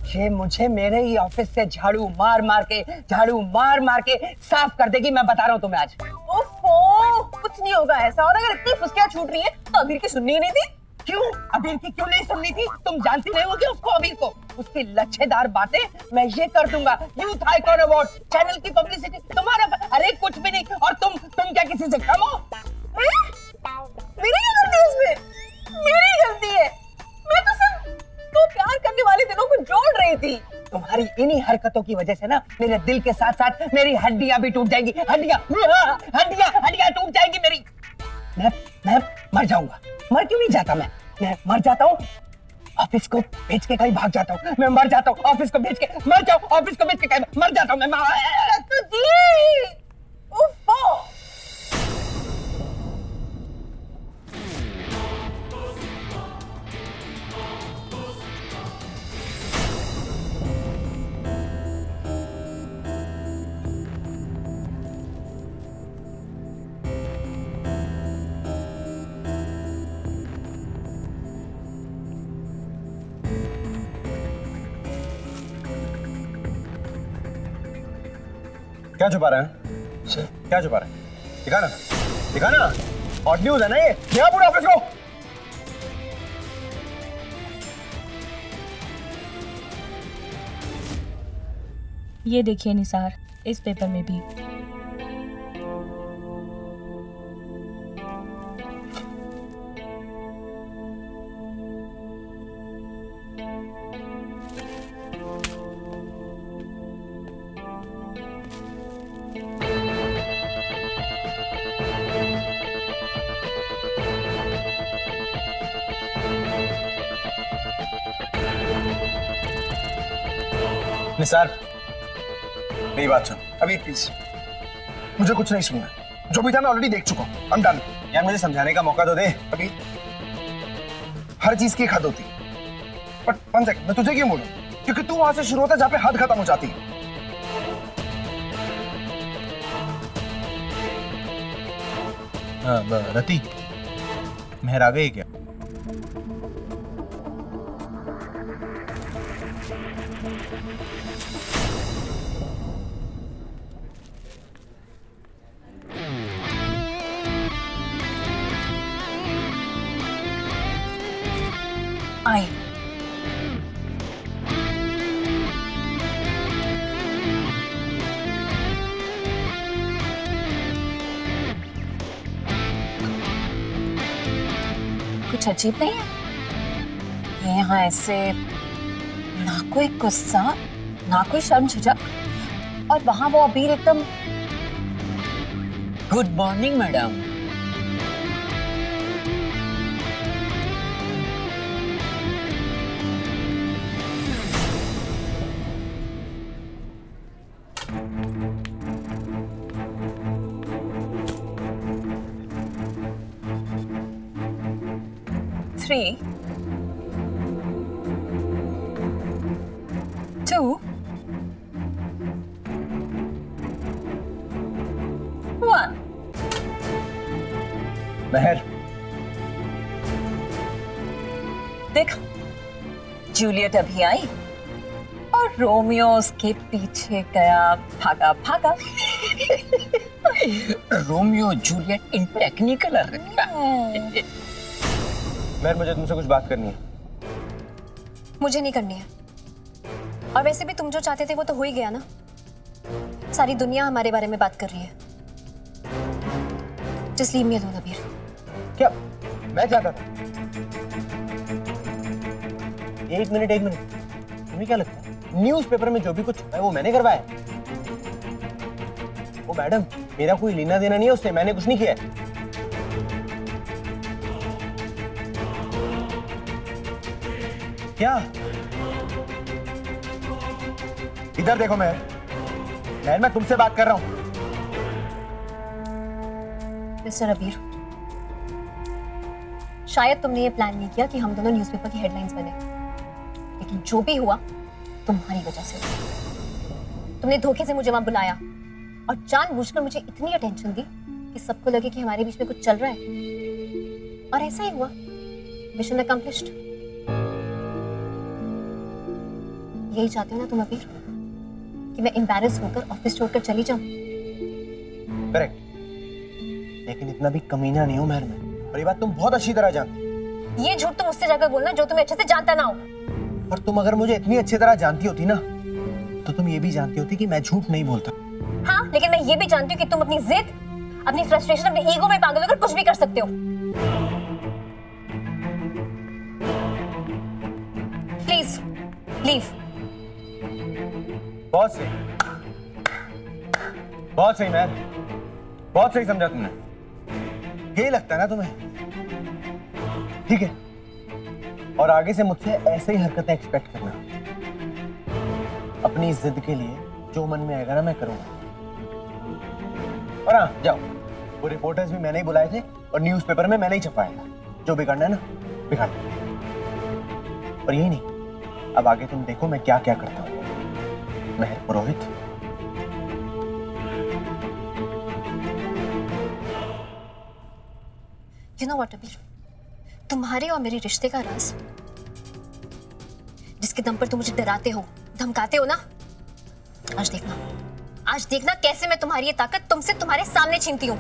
ये मुझे मेरे ही ऑफिस से झाड़ू मार मार के साफ कर देगी, मैं बता रहा हूँ तुम्हें आज। ओफो, कुछ नहीं होगा ऐसा। और अगर इतनी फुसकियां छूट रही है तो अबीर की सुननी ही नहीं थी। क्यों अबीर की क्यों नहीं सुननी थी? तुम जानती नहीं हो क्या उसको, अबीर को? उसकी लच्छेदार बातें मैं ये कर दूंगा। यूथ आइकॉन अवार्ड, चैनल की पब्लिसिटी तुम्हारा, अरे कुछ भी नहीं। और तुम क्या किसी से कम हो? मेरी क्या गलती है इसमें? मेरी गलती है। मैं तो सिर्फ तो प्यार करने वाले दिलों को जोड़ रही थी। तुम्हारी इन्हीं हरकतों की वजह से ना मेरे दिल के साथ साथ मेरी हड्डियां भी टूट जाएंगी। हड्डियां टूट जाएंगी मेरी। मैं मर जाऊंगा। मर क्यों नहीं जाता? मैं मर जाता हूँ, ऑफिस को बेच के कहीं भाग जाता हूँ। मैं मर जाता हूँ, ऑफिस को बेच के मर जाऊँ, ऑफिस को बेच के कहीं मर जाता हूँ मैं। क्या छुपा रहे हैं? क्या छुपा रहे हैं? दिखा ना। हॉट न्यूज है ना ये। दिखा पूरे ऑफिस को। ये देखिए निसार, इस पेपर में भी। निसार, मेरी बात सुन। अभी प्लीज, मुझे कुछ नहीं सुनना। जो भी था मैं ऑलरेडी देख चुका हूँ। I'm done। यार मुझे समझाने का मौका तो दे। अभी हर चीज की एक हद होती है। बट 1 सेकंड, मैं तुझे क्यों बोलूं? क्योंकि तू वहां से शुरू होता जहां पे हद खत्म हो जाती है। रति, मेहर आ गई क्या? आई। कुछ अजीब नहीं है ये यहाँ ऐसे, ना कोई गुस्सा ना कोई शर्म झिझक, और वहां वो अबीर एकदम। Good morning madam. Three, 2, 1। मेहर, देख, जूलियट अभी आई और रोमियो उसके पीछे गया, भागा भागा। रोमियो जूलियट इन टेक्निकलर। मेहर, मुझे तुमसे कुछ बात करनी है। मुझे नहीं करनी है। और वैसे भी तुम जो चाहते थे वो तो हो ही गया ना। सारी दुनिया हमारे बारे में बात कर रही है। जस्ट लीव मी अलोन अबीर। क्या मैं चाहता था? एक मिनट, तुम्हें क्या लगता है न्यूज़पेपर में जो भी कुछ है वो मैंने करवाया? ओ मैडम, मेरा कोई लेना देना नहीं है उससे। मैंने कुछ नहीं किया है। क्या? इधर देखो मेहर, मैं तुमसे बात कर रहा हूं। मिस्टर अबीर, शायद तुमने ये प्लान नहीं किया कि हम दोनों न्यूज़पेपर की हेडलाइंस बने, लेकिन जो भी हुआ तुम्हारी वजह से हुआ। तुमने धोखे से मुझे वहां बुलाया और जानबूझकर मुझे इतनी अटेंशन दी कि सबको लगे कि हमारे बीच में कुछ चल रहा है, और ऐसा ही हुआ। Mission accomplished. यही चाहते हो ना तुम अबीर, कि मैं एम्बैरेस होकर ऑफिस छोड़कर चली जाऊं? करेक्ट, लेकिन इतना भी कमीना नहीं हूं महर में, और ये बात तुम बहुत अच्छी तरह जानती हो। ये झूठ तुम उससे जाकर बोलना जो तुम्हें अच्छे से जानता ना हो। और तुम अगर मुझे इतनी अच्छी तरह जानती होती ना, तो तुम ये भी जानती होती कि मैं झूठ नहीं बोलता। हाँ, लेकिन मैं ये भी जानती हूँ कि तुम अपनी जिद, अपनी फ्रस्ट्रेशन, अपने ईगो में पागल होकर कुछ भी कर सकते हो। Please leave. बहुत सही, बहुत सही महर, बहुत सही समझा तुमने। यही लगता है ना तुम्हें? ठीक है, और आगे से मुझसे ऐसे ही हरकतें एक्सपेक्ट करना। अपनी जिद के लिए जो मन में आएगा ना मैं करूंगा। और हाँ, जाओ, वो रिपोर्टर्स भी मैंने ही बुलाए थे और न्यूज़पेपर में मैंने ही छपाया था। जो बिगाड़ना है ना बिगाड़ दो। और यही नहीं, अब आगे तुम देखो मैं क्या क्या करता हूँ। महर पुरोहित, You know what, अबीर, तुम्हारे और मेरे रिश्ते का राज, जिसके दम पर तुम मुझे डराते हो, धमकाते हो ना, आज देखना कैसे मैं तुम्हारी ये ताकत तुमसे तुम्हारे सामने छीनती हूँ।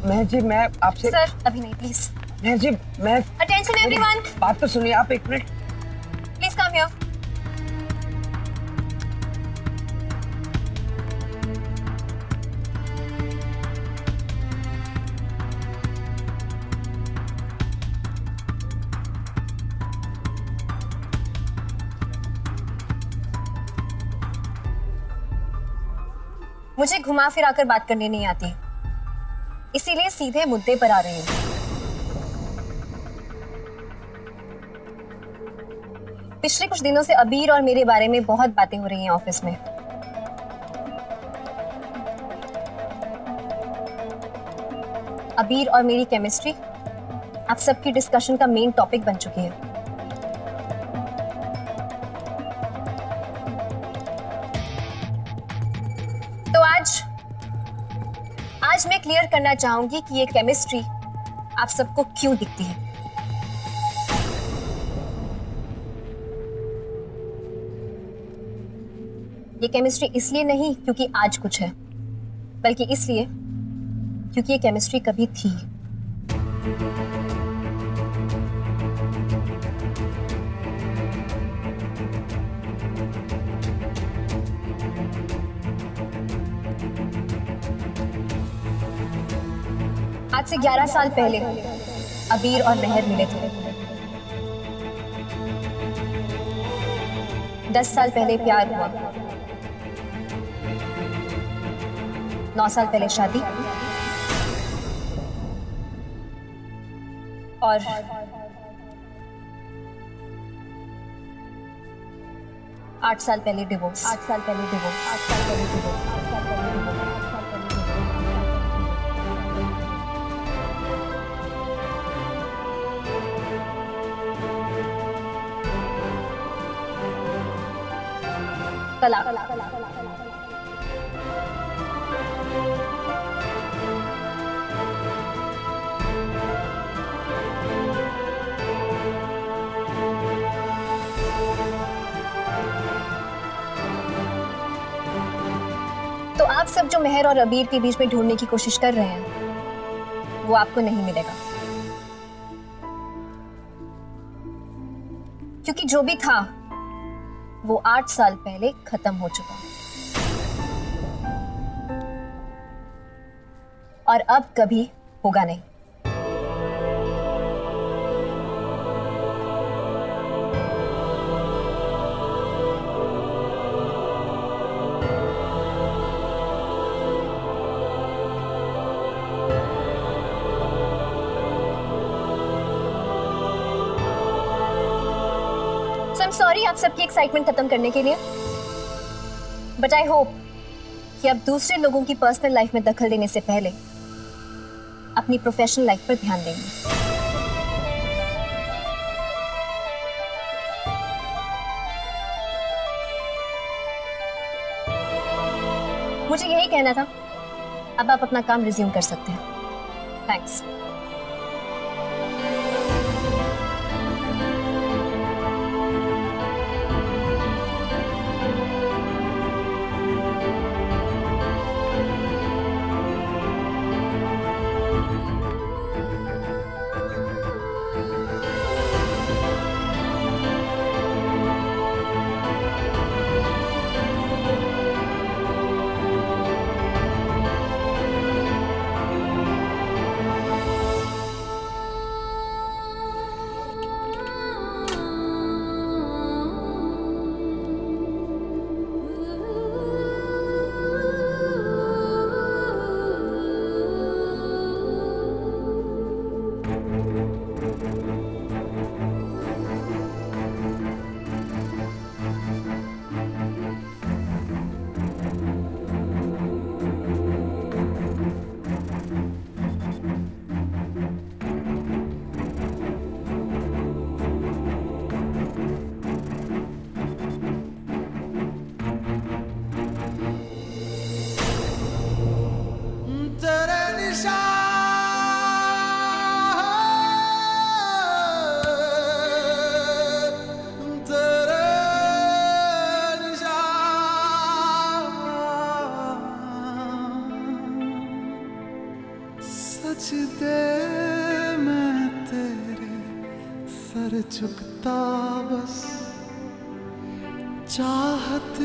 महर जी, मैं आपसे। सर अभी नहीं, प्लीज। महर जी, मैं। अटेंशन एवरीवन, बात तो सुनिए आप, एक मिनट। Please come here. मुझे घुमा फिरा कर बात करनी नहीं आती, इसीलिए सीधे मुद्दे पर आ रही हूं। पिछले कुछ दिनों से अबीर और मेरे बारे में बहुत बातें हो रही हैं ऑफिस में। अबीर और मेरी केमिस्ट्री आप सबकी डिस्कशन का मेन टॉपिक बन चुकी है। तो आज मैं क्लियर करना चाहूंगी कि ये केमिस्ट्री आप सबको क्यों दिखती है। ये केमिस्ट्री इसलिए नहीं क्योंकि आज कुछ है, बल्कि इसलिए क्योंकि ये केमिस्ट्री कभी थी। आज से 11 साल पहले अबीर और महर मिले थे। 10 साल पहले प्यार हुआ, 9 साल पहले शादी, और 8 साल पहले डिवोर्स। 8 साल पहले डिवोर्स। 8 साल पहले डिवोर्स। 8 साल पहले डिवोर्स। 8 साल पहले तलाक। तो आप सब जो महर और अबीर के बीच में ढूंढने की कोशिश कर रहे हैं, वो आपको नहीं मिलेगा, क्योंकि जो भी था वो 8 साल पहले खत्म हो चुका और अब कभी होगा नहीं। I'm sorry आप सबकी एक्साइटमेंट खत्म करने के लिए, बट आई होप कि आप दूसरे लोगों की पर्सनल लाइफ में दखल देने से पहले अपनी प्रोफेशनल लाइफ पर ध्यान देंगे। मुझे यही कहना था। अब आप अपना काम रिज्यूम कर सकते हैं। थैंक्स। झुकता बस चाहत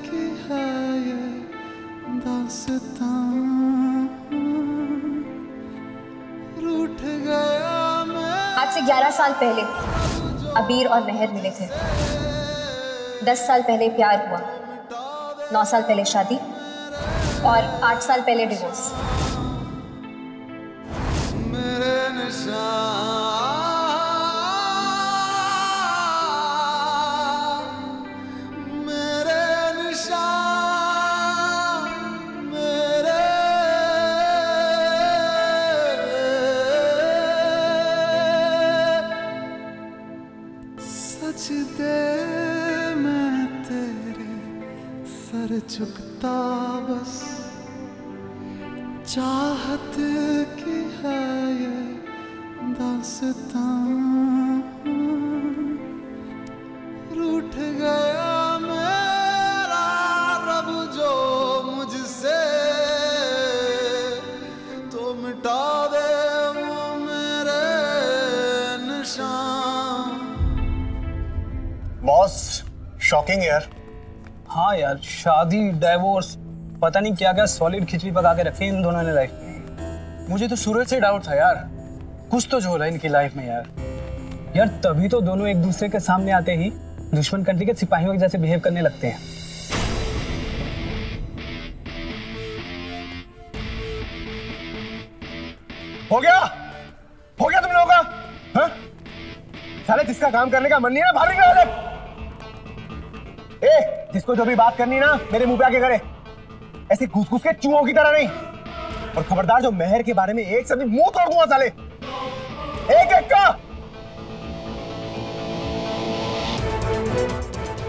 की है ये दास्तां, रूठ गया मैं। आज से 11 साल पहले अबीर और मेहर मिले थे। 10 साल पहले प्यार हुआ, 9 साल पहले शादी और 8 साल पहले डिवोर्स। मेरे निशान झुकता बस चाहत की है ये दास्तां, रूठ गया मेरा रब जो मुझसे, तो मिटा दे वो मेरे निशान। बॉस शॉकिंग यार। हाँ यार, शादी डाइवोर्स पता नहीं क्या क्या सॉलिड खिचड़ी पका के रखी इन दोनों ने लाइफ में। मुझे तो शुरू से डाउट था यार, कुछ तो जो रहा है इनकी लाइफ में यार तभी तो दोनों एक दूसरे के सामने आते ही दुश्मन कंट्री के सिपाहियों के जैसे बिहेव करने लगते हैं। हो गया तुम लोगों का? हाँ? साले जिसका काम करने का मन नहीं है ना, बाहर निकल। जिसको जो भी बात करनी ना मेरे मुंह पे आके करे, ऐसे घुस-घुस के चूहों की तरह नहीं। और खबरदार जो मेहर के बारे में एक शब्द मुंह तोड़ दूंगा साले, एक का।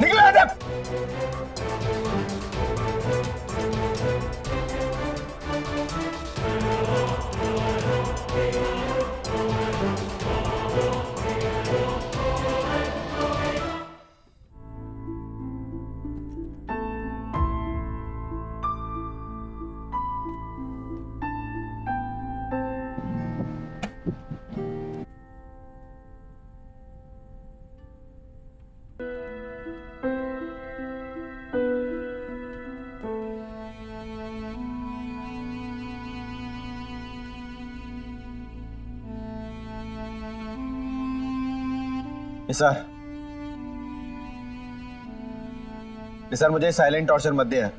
निकल आ जा। निसार मुझे साइलेंट टॉर्चर मत दे यार,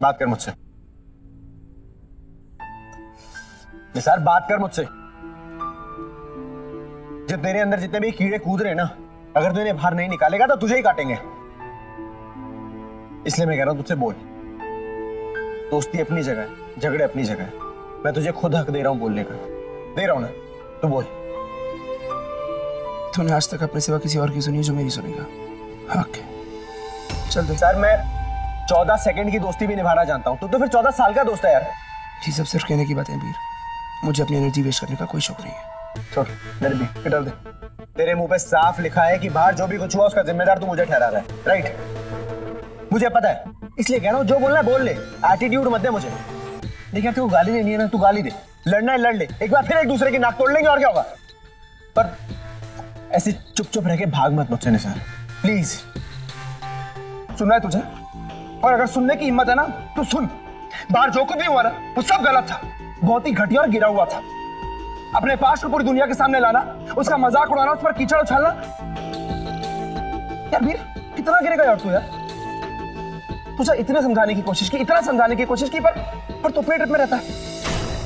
बात कर मुझसे। निसार बात कर मुझसे। जो तेरे अंदर जितने भी कीड़े कूद रहे ना, अगर तू इन्हें बाहर नहीं निकालेगा तो तुझे ही काटेंगे। इसलिए मैं कह रहा हूं तुझसे बोल। दोस्ती अपनी जगह है, झगड़े अपनी जगह है। मैं तुझे खुद हक दे रहा हूं बोलने का, दे रहा हूं ना, तू बोल। तूने आज तक अपने सिवा किसी और की सुनी जो मेरी सुनेगा? हक है, चल दे। सर 14 सेकंड की दोस्ती भी निभाना जानता हूँ, तू तो फिर 14 साल का दोस्त है यार। ये सब सिर्फ कहने की बात है वीर, मुझे अपनी एनर्जी वेस्ट करने का कोई शौक नहीं है। छोड़ मेरे भी पिटल दे। तेरे मुंह पे साफ लिखा है कि बाहर जो भी कुछ हुआ उसका जिम्मेदार तू मुझे ठहरा रहा है, राइट? मुझे पता है, इसलिए कह रहा हूँ जो बोलना है बोल ले, एटीट्यूड मत दे मुझे। देखिए तू गाली देनी है ना, तू गाली दे, लड़ना है लड़ ले, एक बार फिर एक दूसरे की नाक तोड़ लेंगे और क्या होगा। पर ऐसे चुप चुप रह के भाग मत मुझसे निसार, प्लीज। सुनना है तुझे? और अगर सुनने की हिम्मत है ना तो सुन, बाहर जो कुछ भी हुआ ना वो सब गलत था, बहुत ही घटिया और गिरा हुआ था। अपने पास को पूरी दुनिया के सामने लाना, उसका मजाक उड़ाना, उस पर कीचड़ उछालना। यार वीर कितना गिरेगा यार तू यार। तुझे इतने समझाने की कोशिश की, इतना समझाने की कोशिश की, पर तू पेट में रहता है।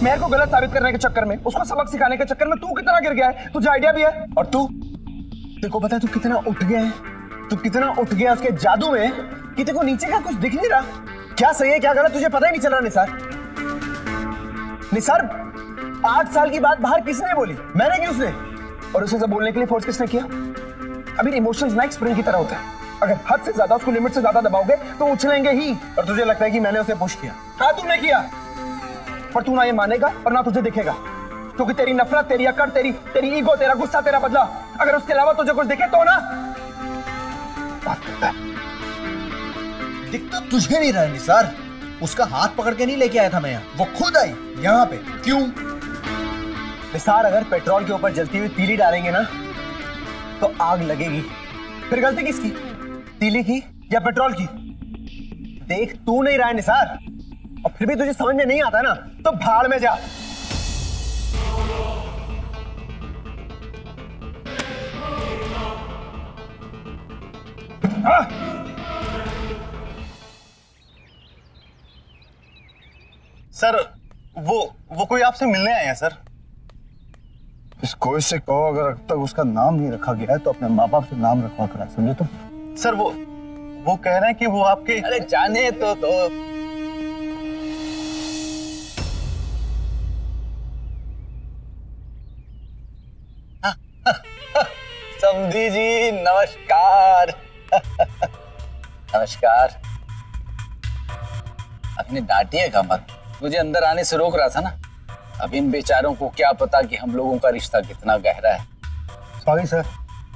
मेरे को गलत साबित करने के चक्कर में, उसको सबक सिखाने के चक्कर में तू कितना गिर गया है, तुझे आइडिया भी है। और तू, तेरे को पता है तू कितना उठ गया है, तू कितना उठ गया उसके जादू में कि तेरे को नीचे का कुछ दिख नहीं रहा। क्या सही है क्या गलत तुझे पता ही नहीं चल रहा निसार। निसार 8 साल की बात बाहर किसने बोली, मैंने की उसने? और उसे सब बोलने के लिए फोर्स किसने किया? अभी इमोशंस ना एक स्प्रिंग की तरह होते हैं, अगर हद से ज्यादा उसको लिमिट से ज्यादा दबाओगे तो उछलेंगे ही। और तुझे लगता है कि मैंने उसे पुश किया? हाँ तुमने किया, पर तू ना ये मानेगा और ना तुझे दिखेगा, क्योंकि तेरी नफरत, तेरी अकड़, तेरी ईगो, तेरा गुस्सा, तेरा बदला, अगर उसके अलावा तुझे कुछ दिखे तो ना। दिख तो तुझे नहीं रहा निसार, उसका हाथ पकड़ के नहीं लेके आया था मैं यहाँ, वो खुद आई यहाँ पे। क्यों? निसार अगर पेट्रोल के ऊपर जलती हुई तीली डालेंगे ना तो आग लगेगी। फिर गलती किसकी, तीली की या पेट्रोल की? देख तू नहीं रहा है निसार, और फिर भी तुझे समझ में नहीं आता ना तो भाड़ में जा। सर वो कोई आपसे मिलने आए हैं सर। इस कोई से कहो अगर अब तक उसका नाम नहीं रखा गया है तो अपने माँ बाप से नाम रखवा करा, समझे तुम? सर वो कह रहे हैं कि वो आपके। अरे जाने तो समधी जी नमस्कार। नमस्कार। आपने डांटिएगा मत, मुझे अंदर आने से रोक रहा था ना। अब इन बेचारों को क्या पता कि हम लोगों का रिश्ता कितना गहरा है। Sorry sir.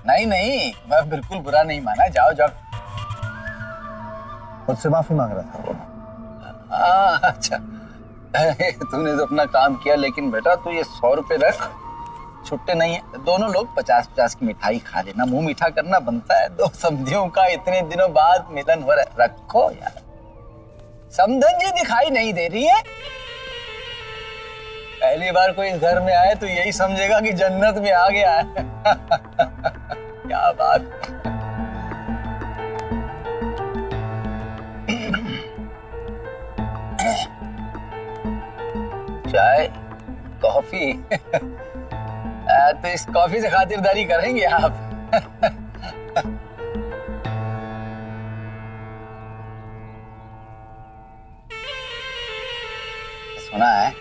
नहीं मैं बिल्कुल बुरा नहीं माना, जाओ जाओ। मुझसे माफी मांग रहा था वो। अच्छा तूने तो अपना काम किया, लेकिन बेटा तू ये 100 रुपए रख, छुट्टे नहीं है। दोनों लोग 50-50 की मिठाई खा लेना, मुंह मीठा करना बनता है। दो समधियों का इतने दिनों बाद मिलन हो रहा है, रखो यार। समधन जी दिखाई नहीं दे रही है? पहली बार कोई इस घर में आए तो यही समझेगा कि जन्नत में आ गया है। क्या बात। चाय कॉफी तो इस कॉफी से खातिरदारी करेंगे आप? सुना है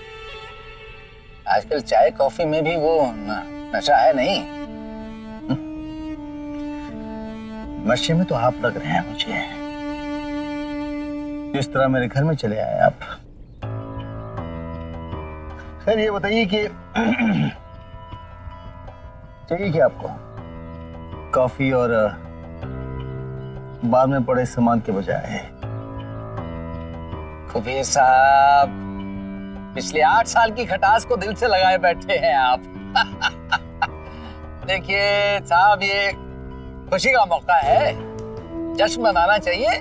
आजकल चाय कॉफी में भी वो नशा है नहीं? नशे में तो आप लग रहे हैं मुझे। किस तरह मेरे घर में चले आए आप? खैर ये बताइए कि चाहिए क्या आपको? कॉफी और बाद में पड़े सामान के बजाय? कबीर साहब, पिछले 8 साल की खटास को दिल से लगाए बैठे हैं आप। देखिए साहब, ये खुशी का मौका है, जश्न मनाना चाहिए।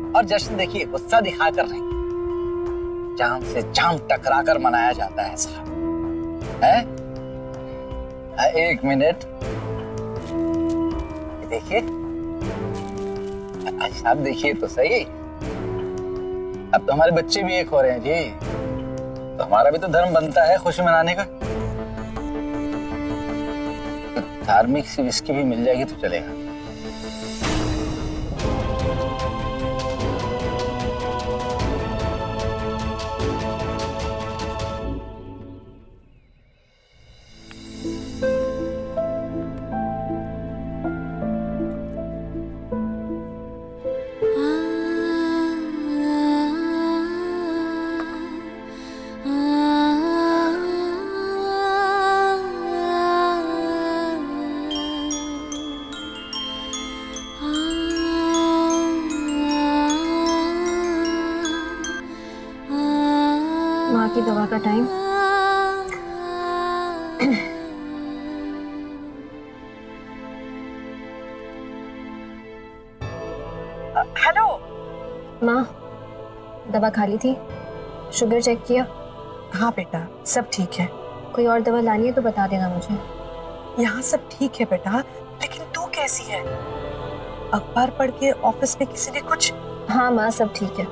और जश्न देखिए गुस्सा दिखाकर नहीं, जाम से जाम टकरा कर मनाया जाता है साहब। है? 1 मिनट देखिए साहब, देखिए तो सही। अब तो हमारे बच्चे भी एक हो रहे हैं जी, तो हमारा भी तो धर्म बनता है खुशी मनाने का। तो धार्मिक सी विस्की भी मिल जाएगी तो चलेगा। का टाइम। हेलो माँ, दवा खा ली थी? शुगर चेक किया? हाँ बेटा, सब ठीक है। कोई और दवा लानी है तो बता देना मुझे। यहाँ सब ठीक है बेटा, लेकिन तू कैसी है? अखबार पढ़ के ऑफिस में किसी ने कुछ? हाँ माँ, सब ठीक है।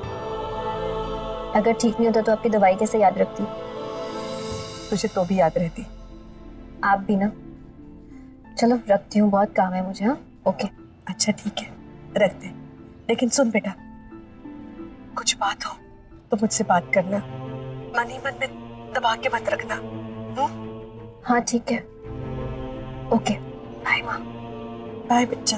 अगर ठीक नहीं होता तो आपकी दवाई कैसे याद रखती? तुझे तो भी याद रहती। आप भी ना। चलो रखती हूँ, बहुत काम है मुझे। हाँ ओके। अच्छा ठीक है, रख दे। लेकिन सुन बेटा, कुछ बात हो तो मुझसे बात करना, मन ही मन में दबा के मत रखना। हाँ ठीक है, ओके। बाय माँ। बाय बच्चा।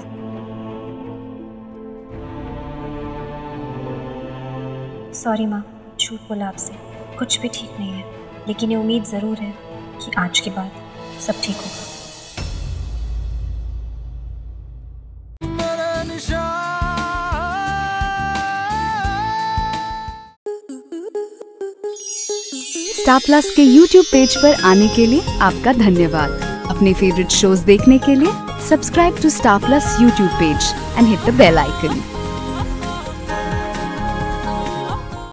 सॉरी माँ, झूठ बोला आपसे। कुछ भी ठीक नहीं है, लेकिन ये उम्मीद जरूर है कि आज के बाद सब ठीक होगा। स्टार प्लस के YouTube पेज पर आने के लिए आपका धन्यवाद। अपने फेवरेट शोज देखने के लिए subscribe to star plus YouTube page and hit the bell icon.